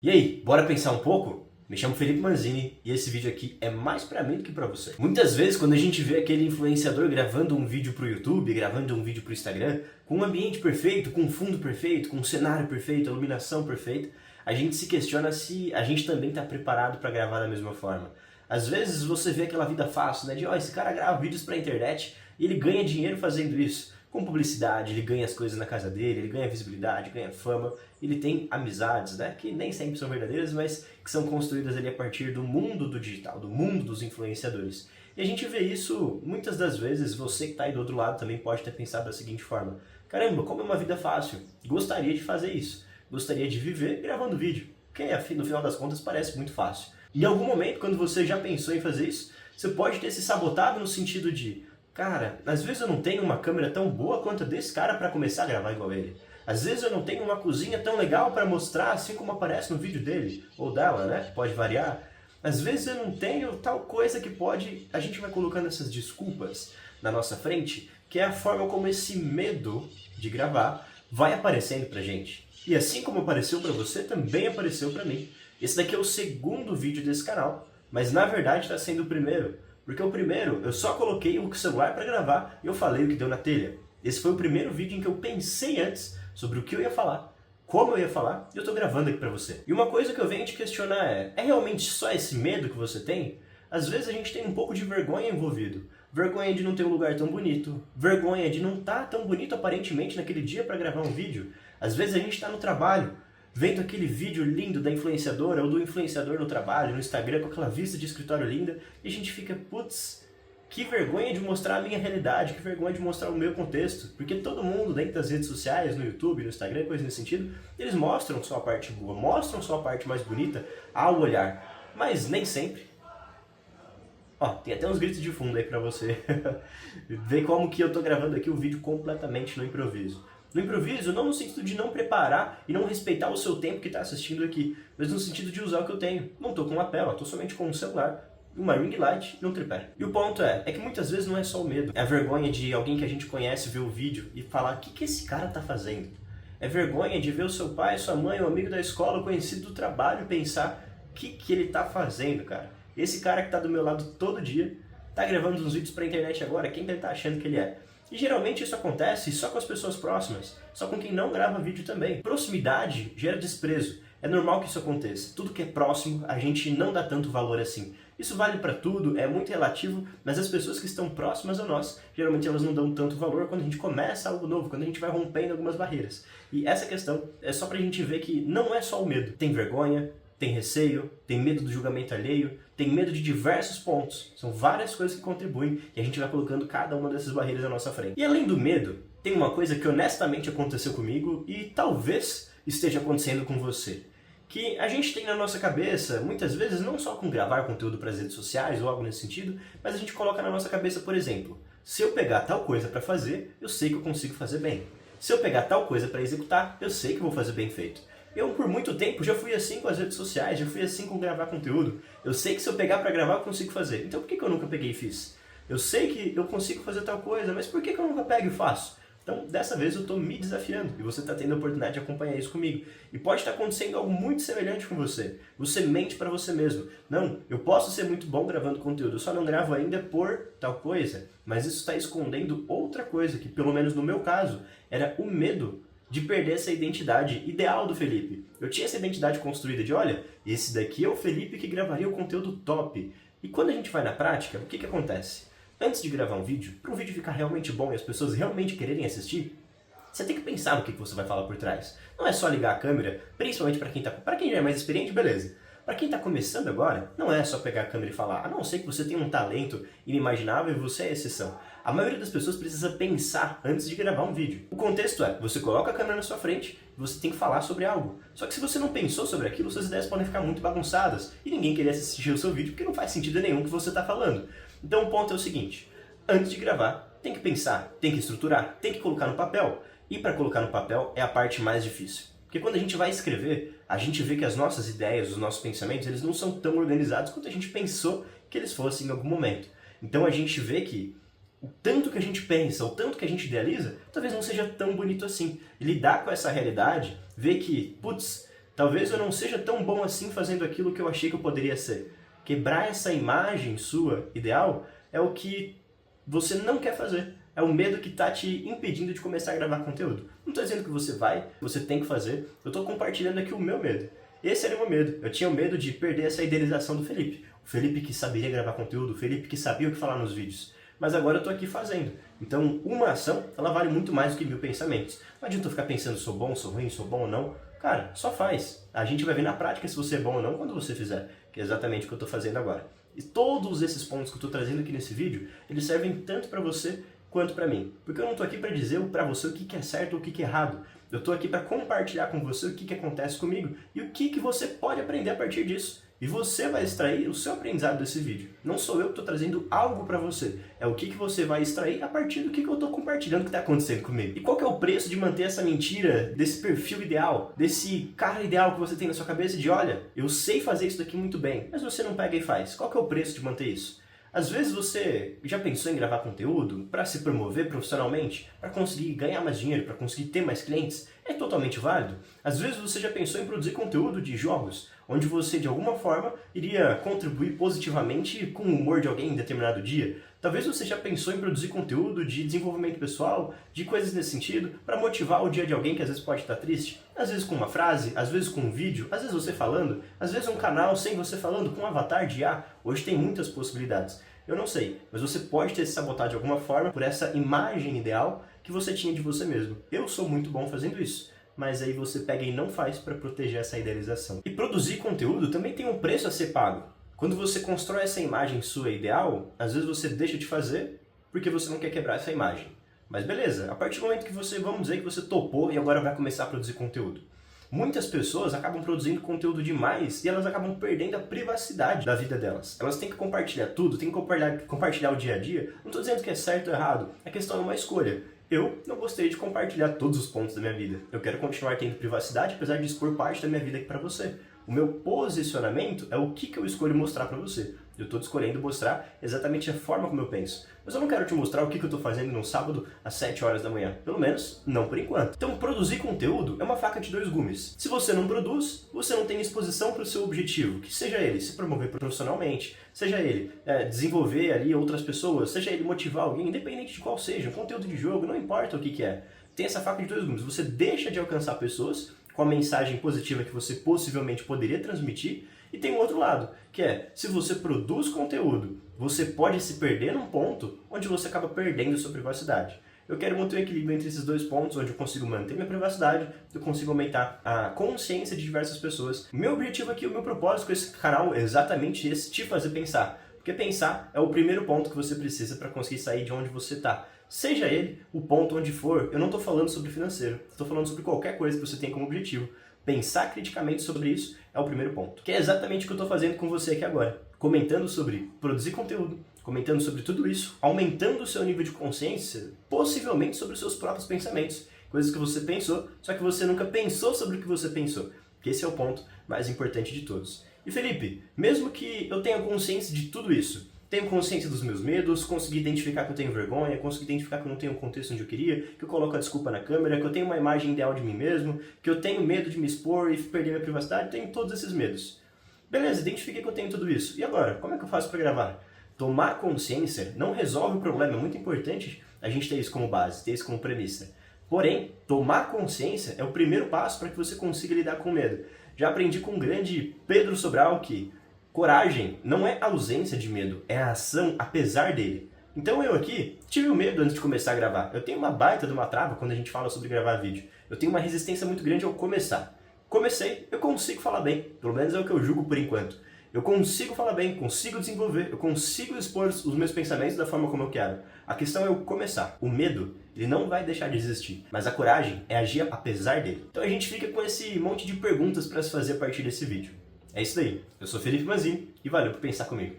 E aí, bora pensar um pouco? Me chamo Felipe Manzini e esse vídeo aqui é mais pra mim do que pra você. Muitas vezes quando a gente vê aquele influenciador gravando um vídeo pro YouTube, gravando um vídeo pro Instagram, com um ambiente perfeito, com um fundo perfeito, com um cenário perfeito, a iluminação perfeita, a gente se questiona se a gente também tá preparado pra gravar da mesma forma. Às vezes você vê aquela vida fácil, né? De, ó, esse cara grava vídeos pra internet e ele ganha dinheiro fazendo isso. Com publicidade, ele ganha as coisas na casa dele, ele ganha visibilidade, ganha fama, ele tem amizades, né, que nem sempre são verdadeiras, mas que são construídas ali a partir do mundo do digital, do mundo dos influenciadores. E a gente vê isso, muitas das vezes, você que está aí do outro lado também pode ter pensado da seguinte forma: caramba, como é uma vida fácil, gostaria de fazer isso, gostaria de viver gravando vídeo, que no final das contas parece muito fácil. Em algum momento, quando você já pensou em fazer isso, você pode ter se sabotado no sentido de: cara, às vezes eu não tenho uma câmera tão boa quanto a desse cara para começar a gravar igual ele. Às vezes eu não tenho uma cozinha tão legal para mostrar assim como aparece no vídeo dele, ou dela, né? Que pode variar. Às vezes eu não tenho tal coisa que pode... A gente vai colocando essas desculpas na nossa frente, que é a forma como esse medo de gravar vai aparecendo pra gente. E assim como apareceu pra você, também apareceu pra mim. Esse daqui é o segundo vídeo desse canal, mas na verdade está sendo o primeiro. Porque o primeiro, eu só coloquei o celular para gravar e eu falei o que deu na telha. Esse foi o primeiro vídeo em que eu pensei antes sobre o que eu ia falar, como eu ia falar, e eu tô gravando aqui para você. E uma coisa que eu venho te questionar é realmente só esse medo que você tem? Às vezes a gente tem um pouco de vergonha envolvido. Vergonha de não ter um lugar tão bonito, vergonha de não estar tão bonito aparentemente naquele dia para gravar um vídeo. Às vezes a gente está no trabalho, vendo aquele vídeo lindo da influenciadora ou do influenciador no trabalho, no Instagram, com aquela vista de escritório linda, e a gente fica, putz, que vergonha de mostrar a minha realidade, que vergonha de mostrar o meu contexto, porque todo mundo dentro das redes sociais, no YouTube, no Instagram, coisa nesse sentido, eles mostram só a parte boa, mostram só a parte mais bonita ao olhar, mas nem sempre. Ó, tem até uns gritos de fundo aí pra você ver como que eu tô gravando aqui o vídeo completamente no improviso. No improviso, não no sentido de não preparar e não respeitar o seu tempo que está assistindo aqui, mas no sentido de usar o que eu tenho. Não estou com uma tela, estou somente com um celular, uma ring light e um tripé. E o ponto é que muitas vezes não é só o medo. É a vergonha de alguém que a gente conhece ver o vídeo e falar: o que esse cara está fazendo? É vergonha de ver o seu pai, sua mãe, um amigo da escola, conhecido do trabalho, pensar: o que ele está fazendo, cara? Esse cara que está do meu lado todo dia, está gravando uns vídeos para a internet agora, quem que ele está achando que ele é? E geralmente isso acontece só com as pessoas próximas, só com quem não grava vídeo também. Proximidade gera desprezo. É normal que isso aconteça. Tudo que é próximo, a gente não dá tanto valor assim. Isso vale para tudo, é muito relativo, mas as pessoas que estão próximas a nós, geralmente elas não dão tanto valor quando a gente começa algo novo, quando a gente vai rompendo algumas barreiras. E essa questão é só pra gente ver que não é só o medo. Tem vergonha, tem receio, tem medo do julgamento alheio, tem medo de diversos pontos. São várias coisas que contribuem e a gente vai colocando cada uma dessas barreiras à nossa frente. E além do medo, tem uma coisa que honestamente aconteceu comigo e talvez esteja acontecendo com você. Que a gente tem na nossa cabeça, muitas vezes, não só com gravar conteúdo para as redes sociais ou algo nesse sentido, mas a gente coloca na nossa cabeça, por exemplo, se eu pegar tal coisa para fazer, eu sei que eu consigo fazer bem. Se eu pegar tal coisa para executar, eu sei que eu vou fazer bem feito. Eu, por muito tempo, já fui assim com as redes sociais, já fui assim com gravar conteúdo. Eu sei que se eu pegar pra gravar, eu consigo fazer. Então por que eu nunca peguei e fiz? Eu sei que eu consigo fazer tal coisa, mas por que eu nunca pego e faço? Então, dessa vez eu estou me desafiando e você está tendo a oportunidade de acompanhar isso comigo. E pode estar acontecendo algo muito semelhante com você. Você mente para você mesmo. Não, eu posso ser muito bom gravando conteúdo, eu só não gravo ainda por tal coisa. Mas isso está escondendo outra coisa, que pelo menos no meu caso, era o medo de perder essa identidade ideal do Felipe. Eu tinha essa identidade construída de, olha, esse daqui é o Felipe que gravaria o conteúdo top. E quando a gente vai na prática, o que acontece? Antes de gravar um vídeo, para um vídeo ficar realmente bom e as pessoas realmente quererem assistir, você tem que pensar no que você vai falar por trás. Não é só ligar a câmera, principalmente para quem já é mais experiente, beleza. Para quem está começando agora, não é só pegar a câmera e falar, a não ser que você tenha um talento inimaginável e você é a exceção. A maioria das pessoas precisa pensar antes de gravar um vídeo. O contexto é, você coloca a câmera na sua frente e você tem que falar sobre algo. Só que se você não pensou sobre aquilo, suas ideias podem ficar muito bagunçadas e ninguém querer assistir o seu vídeo porque não faz sentido nenhum o que você está falando. Então o ponto é o seguinte, antes de gravar, tem que pensar, tem que estruturar, tem que colocar no papel. E para colocar no papel é a parte mais difícil. Porque quando a gente vai escrever, a gente vê que as nossas ideias, os nossos pensamentos, eles não são tão organizados quanto a gente pensou que eles fossem em algum momento. Então a gente vê que o tanto que a gente pensa, o tanto que a gente idealiza, talvez não seja tão bonito assim. E lidar com essa realidade, ver que, putz, Talvez eu não seja tão bom assim fazendo aquilo que eu achei que eu poderia ser. Quebrar essa imagem sua ideal é o que você não quer fazer. É o medo que está te impedindo de começar a gravar conteúdo. Não estou dizendo que você tem que fazer. Eu estou compartilhando aqui o meu medo. Esse era o meu medo. Eu tinha o medo de perder essa idealização do Felipe. O Felipe que saberia gravar conteúdo, o Felipe que sabia o que falar nos vídeos. Mas agora eu estou aqui fazendo. Então, uma ação, ela vale muito mais do que 1000 pensamentos. Não adianta eu ficar pensando, sou bom, sou ruim, sou bom ou não. Cara, só faz. A gente vai ver na prática se você é bom ou não quando você fizer. Que é exatamente o que eu estou fazendo agora. E todos esses pontos que eu estou trazendo aqui nesse vídeo, eles servem tanto para você quanto para mim. Porque eu não estou aqui para dizer para você o que é certo ou o que é errado. Eu estou aqui para compartilhar com você o que acontece comigo e o que você pode aprender a partir disso. E você vai extrair o seu aprendizado desse vídeo. Não sou eu que estou trazendo algo para você. É o que você vai extrair a partir do que eu estou compartilhando que está acontecendo comigo. E qual que é o preço de manter essa mentira, desse perfil ideal, desse cara ideal que você tem na sua cabeça de, olha, eu sei fazer isso daqui muito bem, mas você não pega e faz. Qual que é o preço de manter isso? Às vezes você já pensou em gravar conteúdo para se promover profissionalmente, para conseguir ganhar mais dinheiro, para conseguir ter mais clientes? É totalmente válido. Às vezes você já pensou em produzir conteúdo de jogos, onde você de alguma forma iria contribuir positivamente com o humor de alguém em determinado dia. Talvez você já pensou em produzir conteúdo de desenvolvimento pessoal, de coisas nesse sentido, para motivar o dia de alguém que às vezes pode estar triste. Às vezes com uma frase, às vezes com um vídeo, às vezes você falando, às vezes um canal sem você falando, com um avatar de IA. Hoje tem muitas possibilidades. Eu não sei, mas você pode ter se sabotado de alguma forma por essa imagem ideal que você tinha de você mesmo. Eu sou muito bom fazendo isso, mas aí você pega e não faz para proteger essa idealização. E produzir conteúdo também tem um preço a ser pago. Quando você constrói essa imagem sua ideal, às vezes você deixa de fazer porque você não quer quebrar essa imagem. Mas beleza, a partir do momento que você, vamos dizer que você topou e agora vai começar a produzir conteúdo. Muitas pessoas acabam produzindo conteúdo demais e elas acabam perdendo a privacidade da vida delas. Elas têm que compartilhar tudo, têm que compartilhar o dia a dia. Não estou dizendo que é certo ou errado, a questão é uma escolha. Eu não gostaria de compartilhar todos os pontos da minha vida. Eu quero continuar tendo privacidade, apesar de expor parte da minha vida aqui para você. O meu posicionamento é o que eu escolho mostrar para você. Eu estou escolhendo mostrar exatamente a forma como eu penso. Mas eu não quero te mostrar o que eu estou fazendo num sábado às 7 horas da manhã. Pelo menos, não por enquanto. Então, produzir conteúdo é uma faca de dois gumes. Se você não produz, você não tem exposição para o seu objetivo. Que seja ele se promover profissionalmente, seja ele desenvolver ali outras pessoas, seja ele motivar alguém, independente de qual seja, um conteúdo de jogo, não importa o que é. Tem essa faca de dois gumes. Você deixa de alcançar pessoas com a mensagem positiva que você possivelmente poderia transmitir. E tem um outro lado, que é, se você produz conteúdo, você pode se perder num ponto onde você acaba perdendo a sua privacidade. Eu quero manter um equilíbrio entre esses dois pontos, onde eu consigo manter minha privacidade, eu consigo aumentar a consciência de diversas pessoas. Meu objetivo aqui, o meu propósito com esse canal é exatamente esse, te fazer pensar. Porque pensar é o primeiro ponto que você precisa para conseguir sair de onde você está. Seja ele o ponto onde for, eu não estou falando sobre financeiro, estou falando sobre qualquer coisa que você tem como objetivo. Pensar criticamente sobre isso é o primeiro ponto. Que é exatamente o que eu estou fazendo com você aqui agora. Comentando sobre produzir conteúdo, comentando sobre tudo isso, aumentando o seu nível de consciência, possivelmente sobre os seus próprios pensamentos. Coisas que você pensou, só que você nunca pensou sobre o que você pensou. Que esse é o ponto mais importante de todos. E Felipe, mesmo que eu tenha consciência de tudo isso, tenho consciência dos meus medos, consegui identificar que eu tenho vergonha, consegui identificar que eu não tenho o contexto onde eu queria, que eu coloco a desculpa na câmera, que eu tenho uma imagem ideal de mim mesmo, que eu tenho medo de me expor e perder minha privacidade, tenho todos esses medos. Beleza, identifiquei que eu tenho tudo isso. E agora? Como é que eu faço para gravar? Tomar consciência não resolve o problema, é muito importante a gente ter isso como base, ter isso como premissa. Porém, tomar consciência é o primeiro passo para que você consiga lidar com o medo. Já aprendi com o grande Pedro Sobral que coragem não é ausência de medo, é a ação apesar dele. Então eu aqui tive o medo antes de começar a gravar. Eu tenho uma baita de uma trava quando a gente fala sobre gravar vídeo. Eu tenho uma resistência muito grande ao começar. Comecei, eu consigo falar bem, pelo menos é o que eu julgo por enquanto. Eu consigo falar bem, consigo desenvolver, eu consigo expor os meus pensamentos da forma como eu quero. A questão é o começar. O medo, ele não vai deixar de existir, mas a coragem é agir apesar dele. Então a gente fica com esse monte de perguntas para se fazer a partir desse vídeo. É isso daí. Eu sou Felipe Manzini e valeu por pensar comigo.